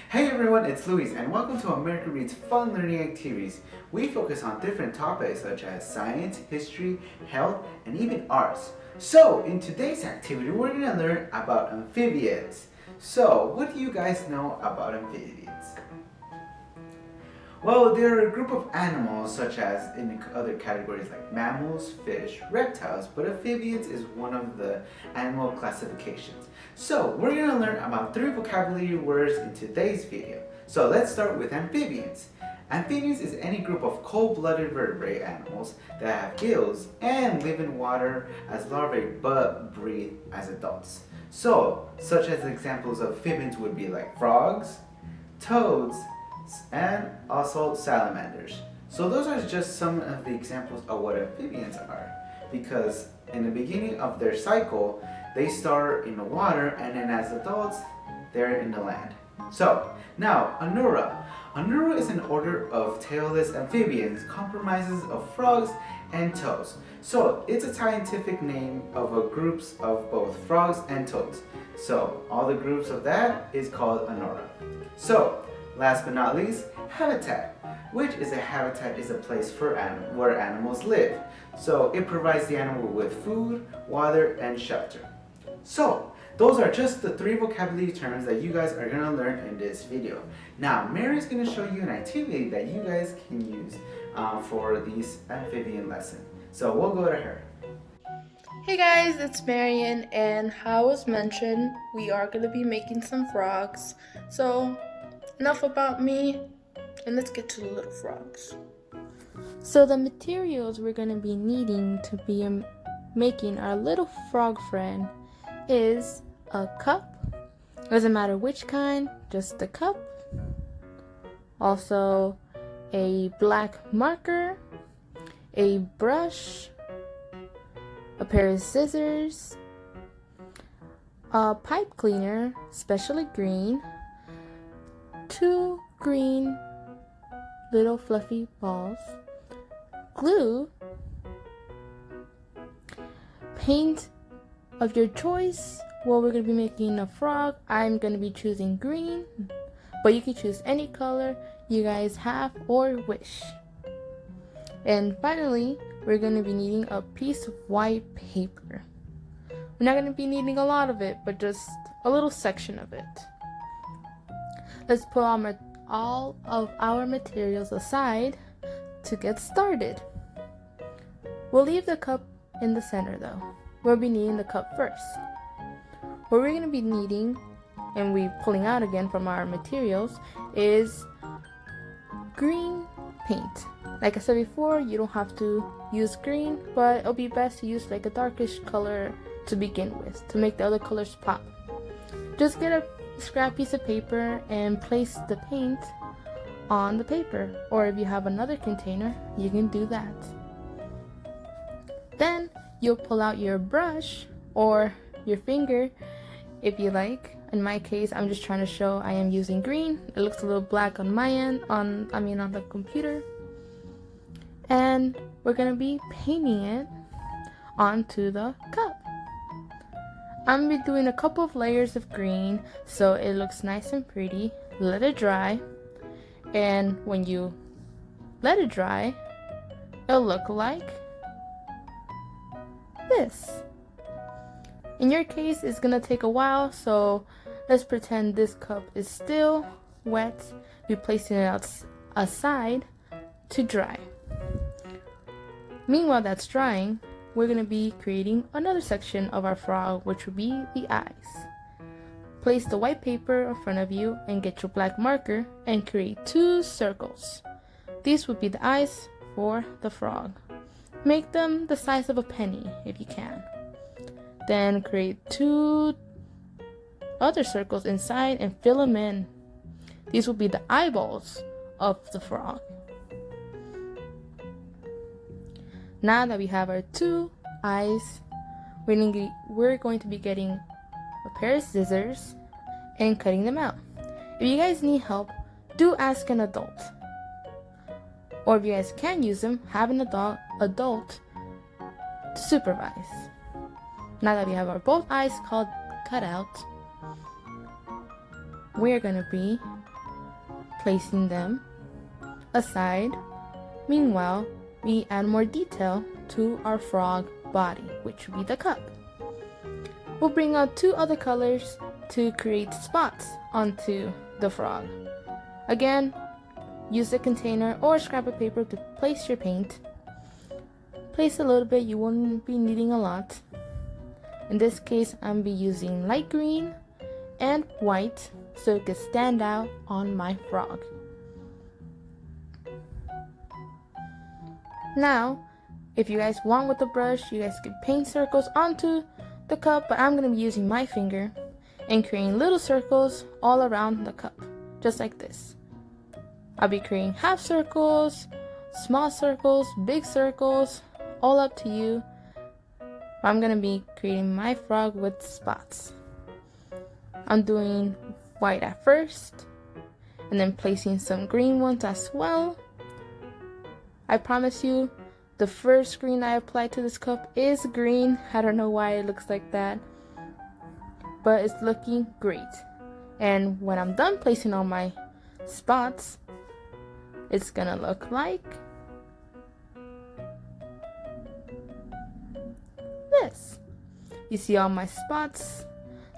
Hey everyone, it's Luis and welcome to America Reads Fun Learning Activities. We focus on different topics such as science, history, health, and even arts. So, in today's activity, we're going to learn about amphibians. So, what do you guys know about amphibians? Well, they're a group of animals such as in other categories like mammals, fish, reptiles, but amphibians is one of the animal classifications. So, we're going to learn about 3 vocabulary words in today's video. So, let's start with amphibians. Amphibians is any group of cold-blooded vertebrate animals that have gills and live in water as larvae but breathe as adults. So, such as examples of amphibians would be like frogs, toads, and also salamanders. So those are just some of the examples of what amphibians are, because in the beginning of their cycle they start in the water and then as adults they're in the land. So now Anura. Anura is an order of tailless amphibians comprises of frogs and toads. So it's a scientific name of a groups of both frogs and toads. So all the groups of that is called Anura. So last but not least, habitat, which is a habitat is a place for where animals live. So it provides the animal with food, water, and shelter. So those are just the 3 vocabulary terms that you guys are going to learn in this video. Now Mary is going to show you an activity that you guys can use for these amphibian lesson. So we'll go to her. Hey guys, it's Marian, and how was mentioned, we are going to be making some frogs. So enough about me, and let's get to the little frogs. So the materials we're going to be needing to be making our little frog friend is a cup. Doesn't matter which kind, just the cup. Also a black marker, a brush, a pair of scissors, a pipe cleaner, especially green, 2 green little fluffy balls, glue, paint of your choice. Well, we're going to be making a frog. I'm going to be choosing green, but you can choose any color you guys have or wish. And finally, we're going to be needing a piece of white paper. We're not going to be needing a lot of it, but just a little section of it. Let's put all of our materials aside to get started. We'll leave the cup in the center though. We'll be needing the cup first. What we're going to be needing, and we're pulling out again from our materials, is green paint. Like I said before, you don't have to use green, but it'll be best to use like a darkish color to begin with to make the other colors pop. Just get a scrap piece of paper and place the paint on the paper, or if you have another container you can do that. Then you'll pull out your brush or your finger if you like. In my case, I'm just trying to show I am using green. It looks a little black on my end, on the computer, and we're gonna be painting it onto the cup. I'm going to be doing a couple of layers of green so it looks nice and pretty. Let it dry, and when you let it dry, it'll look like this. In your case, it's going to take a while, so let's pretend this cup is still wet. Be placing it aside to dry. Meanwhile that's drying, we're going to be creating another section of our frog, which will be the eyes. Place the white paper in front of you and get your black marker and create 2 circles. These would be the eyes for the frog. Make them the size of a penny if you can. Then create 2 other circles inside and fill them in. These will be the eyeballs of the frog. Now that we have our 2 eyes, we're going to be getting a pair of scissors and cutting them out. If you guys need help, do ask an adult. Or if you guys can use them, have an adult to supervise. Now that we have our both eyes cut out, we're going to be placing them aside. Meanwhile, we add more detail to our frog body, which would be the cup. We'll bring out 2 other colors to create spots onto the frog. Again, use a container or scrap of paper to place your paint. Place a little bit, you won't be needing a lot. In this case, I'm be using light green and white so it can stand out on my frog. Now, if you guys want with the brush, you guys can paint circles onto the cup, but I'm going to be using my finger and creating little circles all around the cup, just like this. I'll be creating half circles, small circles, big circles, all up to you. I'm going to be creating my frog with spots. I'm doing white at first, and then placing some green ones as well. I promise you, the first green I applied to this cup is green. I don't know why it looks like that, but it's looking great. And when I'm done placing all my spots, it's gonna look like this. You see all my spots,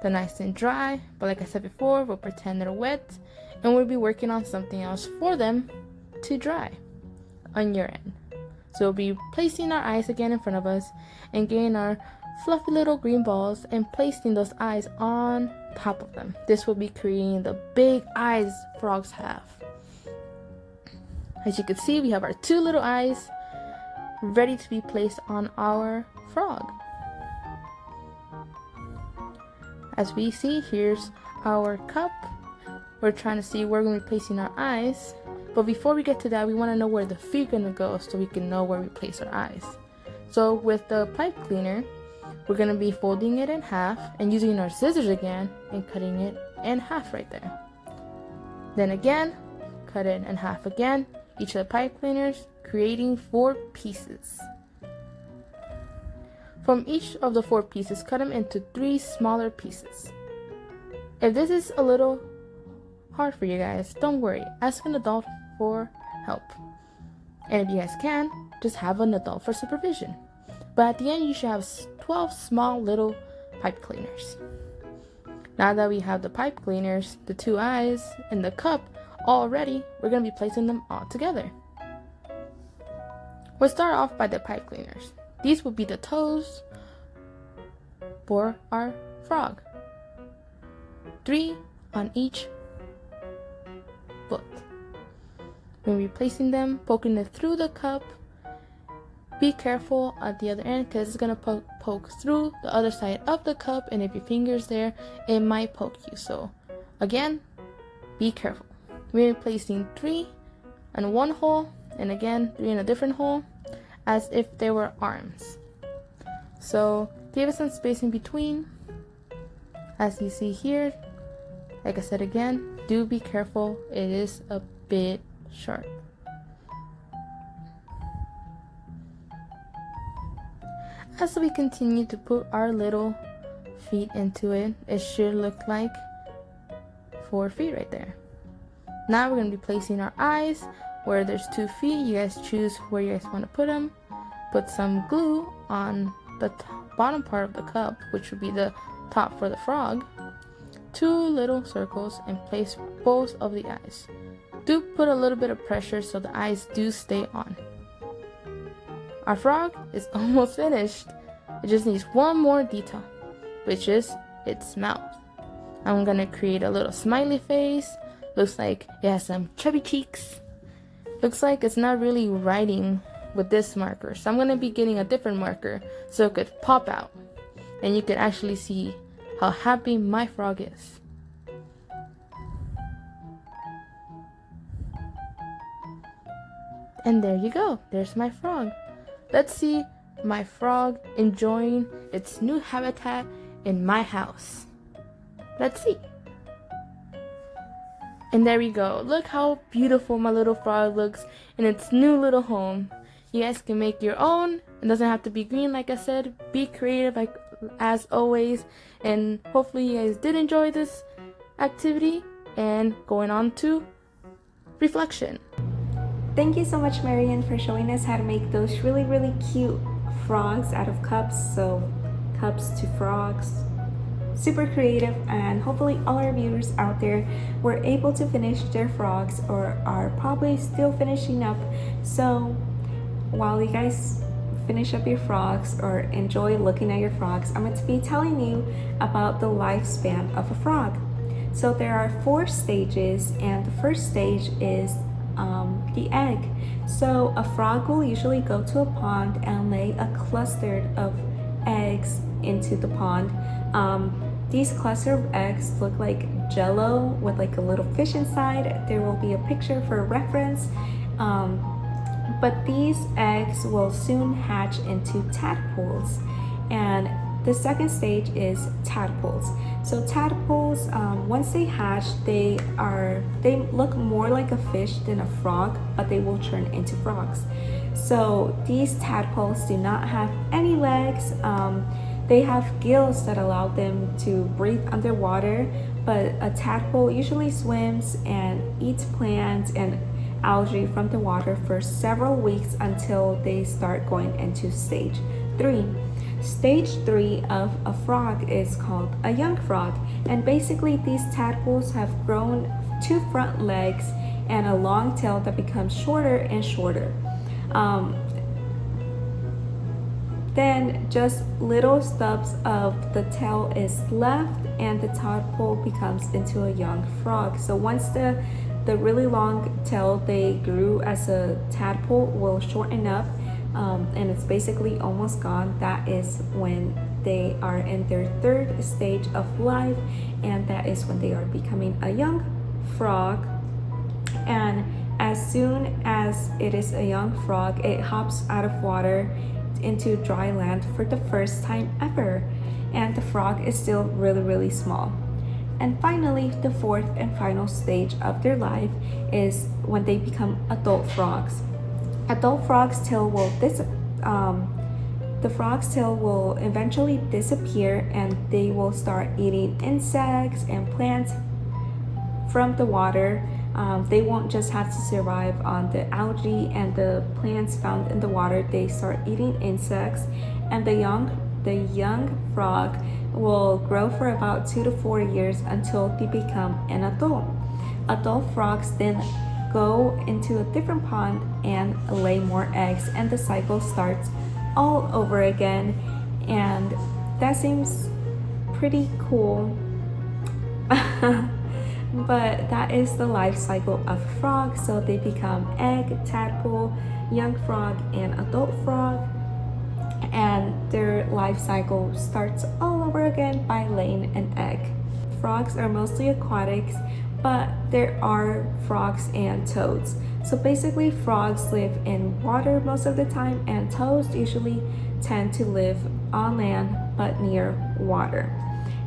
they're nice and dry, but like I said before, we'll pretend they're wet, and we'll be working on something else for them to dry on your end. So we'll be placing our eyes again in front of us and getting our fluffy little green balls and placing those eyes on top of them. This will be creating the big eyes frogs have. As you can see, we have our 2 little eyes ready to be placed on our frog. As we see, here's our cup. We're trying to see where we're going to be placing our eyes. But before we get to that, we want to know where the feet are going to go so we can know where we place our eyes. So with the pipe cleaner, we're going to be folding it in half and using our scissors again and cutting it in half right there. Then again, cut it in half again, each of the pipe cleaners, creating 4 pieces. From each of the 4 pieces, cut them into 3 smaller pieces. If this is a little hard for you guys, don't worry, ask an adult for help. And if you guys can, just have an adult for supervision. But at the end, you should have 12 small little pipe cleaners. Now that we have the pipe cleaners, the 2 eyes, and the cup all ready, we're going to be placing them all together. We'll start off by the pipe cleaners. These will be the toes for our frog. 3 on each foot. When we're placing them, poking it through the cup, be careful at the other end because it's going to poke through the other side of the cup, and if your finger's there, it might poke you. So again, be careful. We're placing 3 in one hole, and again 3 in a different hole, as if they were arms. So give it some space in between. As you see here, like I said again, do be careful, it is a bit sharp. As we continue to put our little feet into it, it should look like 4 feet right there. Now we're going to be placing our eyes where there's 2 feet. You guys choose where you guys want to put them. Put some glue on the bottom part of the cup, which would be the top for the frog. 2 little circles and place both of the eyes. Do put a little bit of pressure so the eyes do stay on. Our frog is almost finished. It just needs one more detail, which is its mouth. I'm gonna create a little smiley face. Looks like it has some chubby cheeks. Looks like it's not really writing with this marker, so I'm gonna be getting a different marker so it could pop out and you can actually see how happy my frog is. And there you go, there's my frog. Let's see my frog enjoying its new habitat in my house. Let's see. And there we go. Look how beautiful my little frog looks in its new little home. You guys can make your own. It doesn't have to be green, like I said. Be creative, like as always. And hopefully you guys did enjoy this activity. And going on to reflection. Thank you so much, Marian, for showing us how to make those really cute frogs out of cups. So cups to frogs. Super creative, and hopefully all our viewers out there were able to finish their frogs or are probably still finishing up. So while you guys finish up your frogs or enjoy looking at your frogs, I'm going to be telling you about the lifespan of a frog. So there are 4 stages, and the first stage is the egg. So a frog will usually go to a pond and lay a cluster of eggs into the pond. These cluster of eggs look like jello with like a little fish inside. There will be a picture for reference. But these eggs will soon hatch into tadpoles. And the second stage is tadpoles. So tadpoles, once they hatch, they look more like a fish than a frog, but they will turn into frogs. So these tadpoles do not have any legs. They have gills that allow them to breathe underwater, but a tadpole usually swims and eats plants and algae from the water for several weeks until they start going into stage 3. Stage 3 of a frog is called a young frog, and basically these tadpoles have grown 2 front legs and a long tail that becomes shorter and shorter. Then just little stubs of the tail is left, and the tadpole becomes into a young frog. So once the really long tail they grew as a tadpole will shorten up, and it's basically almost gone, that is when they are in their 3rd stage of life, and that is when they are becoming a young frog. And as soon as it is a young frog, it hops out of water into dry land for the first time ever, and the frog is still really small. And finally, the 4th and final stage of their life is when they become adult frogs. Adult frogs' tail will the frog's tail will eventually disappear, and they will start eating insects and plants from the water. They won't just have to survive on the algae and the plants found in the water. They start eating insects, and the young frog will grow for about 2 to 4 years until they become an adult. Adult frogs then go into a different pond and lay more eggs, and the cycle starts all over again. And that seems pretty cool. But that is the life cycle of a frog. So they become egg, tadpole, young frog, and adult frog, and their life cycle starts all over again by laying an egg. Frogs are mostly aquatics, but there are frogs and toads. So basically frogs live in water most of the time, and toads usually tend to live on land but near water.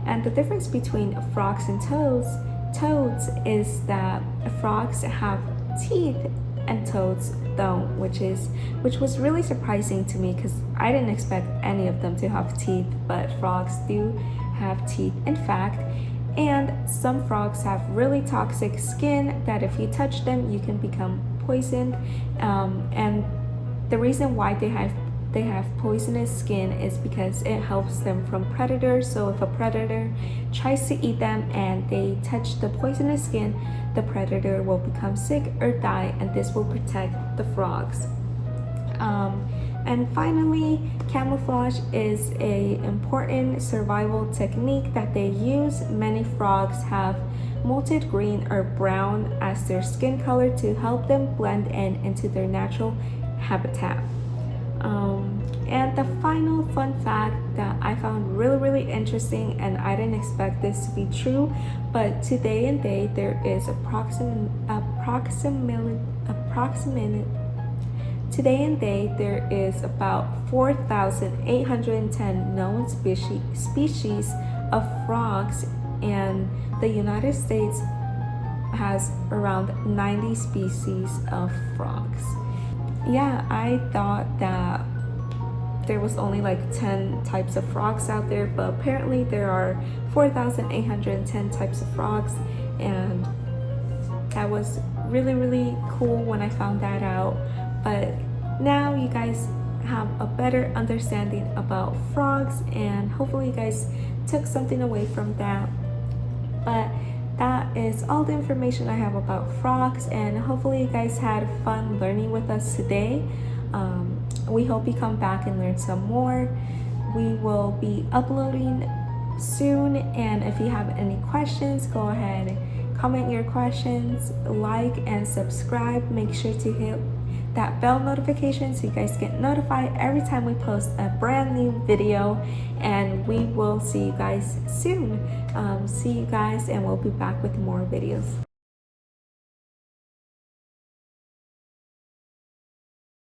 And the difference between frogs and toads is that frogs have teeth and toads don't, which was really surprising to me because I didn't expect any of them to have teeth, but frogs do have teeth in fact. And some frogs have really toxic skin that if you touch them you can become poisoned, and the reason why they have poisonous skin is because it helps them from predators. So if a predator tries to eat them and they touch the poisonous skin, the predator will become sick or die, and this will protect the frogs. And finally, camouflage is an important survival technique that they use. Many frogs have molted green or brown as their skin color to help them blend in into their natural habitat. And the final fun fact that I found really interesting, and I didn't expect this to be true, but today and day there is about 4,810 known species of frogs, and the United States has around 90 species of frogs. Yeah, I thought that there was only like 10 types of frogs out there, but apparently there are 4,810 types of frogs, and that was really cool when I found that out. But now you guys have a better understanding about frogs, and hopefully you guys took something away from that. But that is all the information I have about frogs, and hopefully you guys had fun learning with us today. We hope you come back and learn some more. We will be uploading soon, and if you have any questions, go ahead, comment your questions, like and subscribe. Make sure to hit that bell notification so you guys get notified every time we post a brand new video, and we will see you guys soon. See you guys, and we'll be back with more videos.